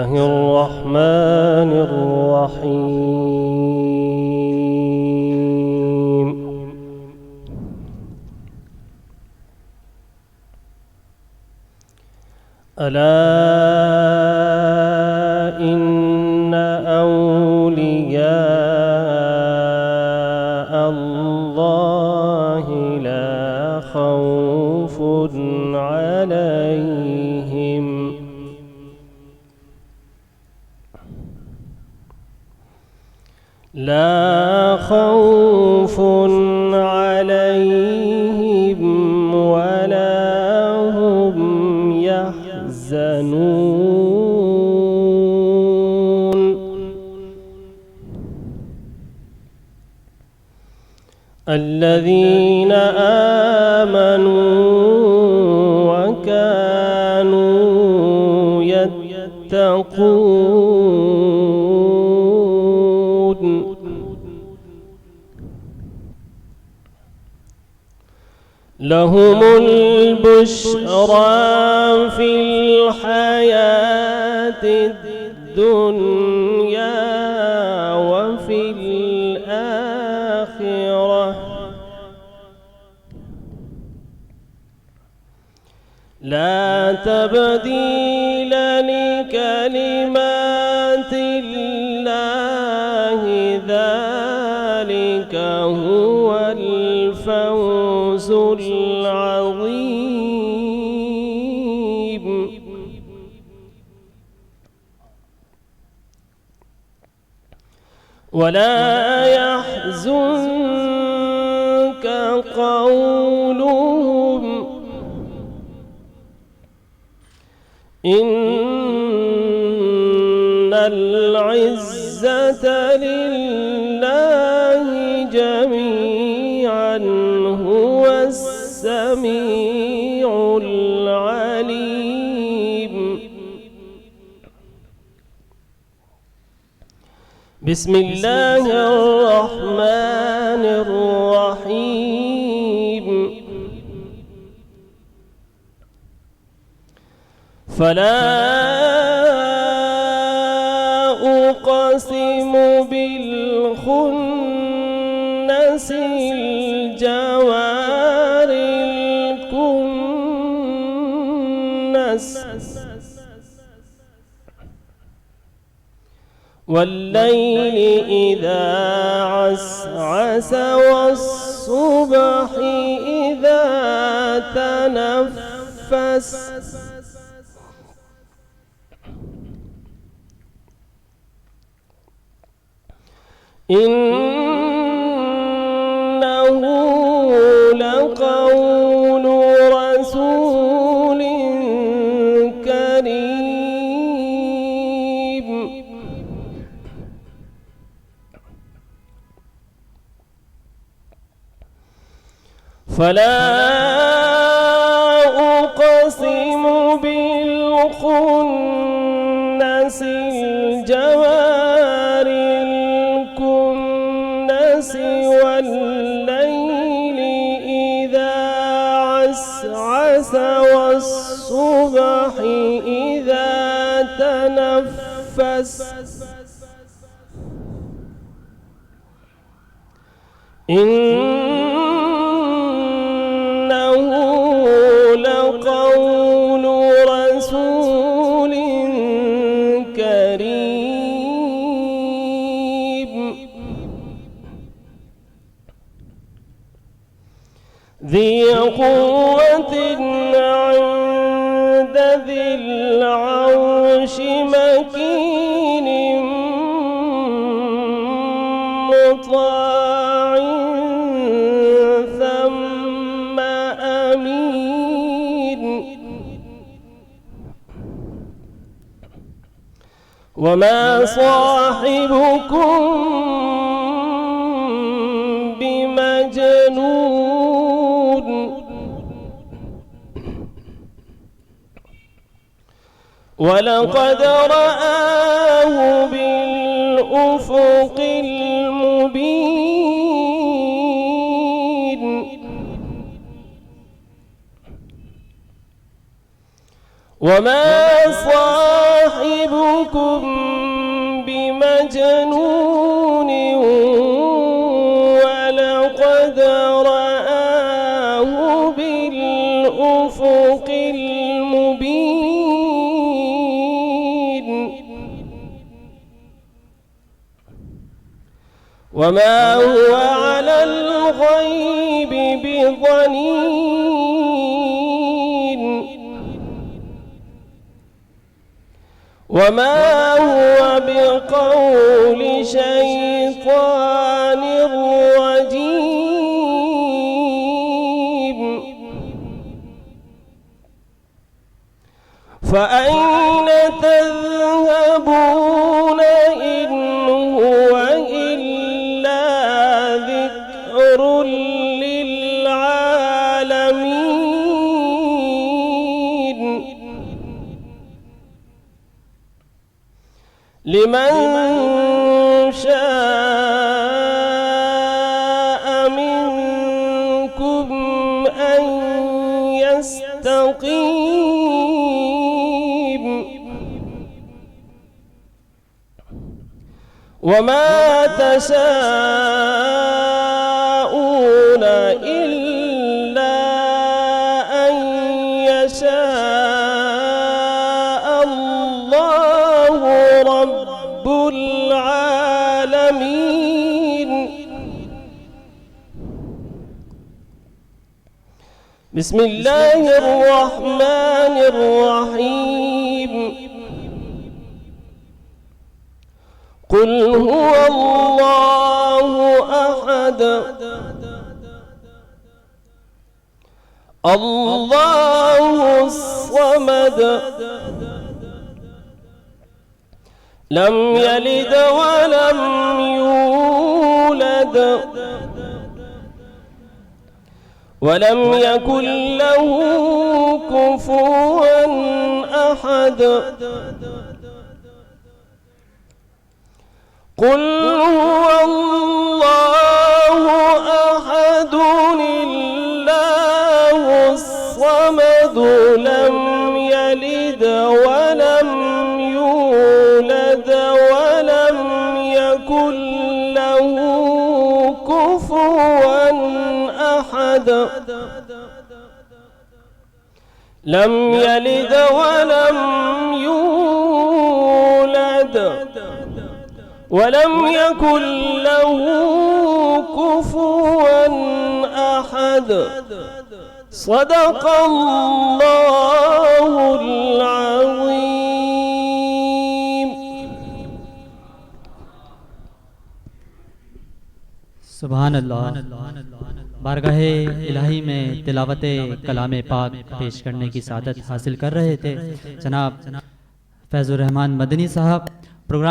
الله الرحمن الرحيم. ألا إن أولياء الله لا خوف عليهم ولا هم يحزنون. الذين آمنوا وكانوا يتقون لهم البشرى في الحياة الدنيا وفي الآخرة لا تبديل لكلمات الله ذلك هو الفوز العظيم. ولا يحزنك قولهم إن العزة لله جميعا هو السميع العليم. بسم الله الرحمن الرحيم. فلا أقسم بالخنس الجوار الكنس والليل إذا عسعس والصبح إذا تنفس إنه لقول رسول كريم. فلا أقسم بالخنس الجوار الكنس والليل إذا عسعس والصبح إذا تنفس إنه لقول رسول كريم ذي قوة عند ذي العرش مكين مطاع ثم أمين. وما صاحبكم بمجنون ولقد رآه بالأفق المبين وما صاحبكم بمجنون ولقد رآه بالأفق المبين وما هو على الغيب بضنين وما هو بقول شيطان رجيم فأين تذهبون إن هو إلا ذكر للعالمين لمن شاء منكم أن يستقيم وما تشاءون إلا أن يشاء الله رب العالمين. بسم الله الرحمن الرحيم. قل هو الله أحد الله الصمد لم يلد ولم يولد ولم يكن له كفوا أحد. قل هو الله أحد الله الصمد لم يلد ولم يولد ولم يكن له كفوا أحد. لم يلد ولم يولد ولم يكن له كفوا أحد. صدق الله العظيم. सुभान अल्लाह। बारगाहे इलाही में तिलावत कलाम पाक पेश करने की सादत हासिल कर रहे थे जनाब फैज़ुर रहमान मदनी साहब। प्रोग्राम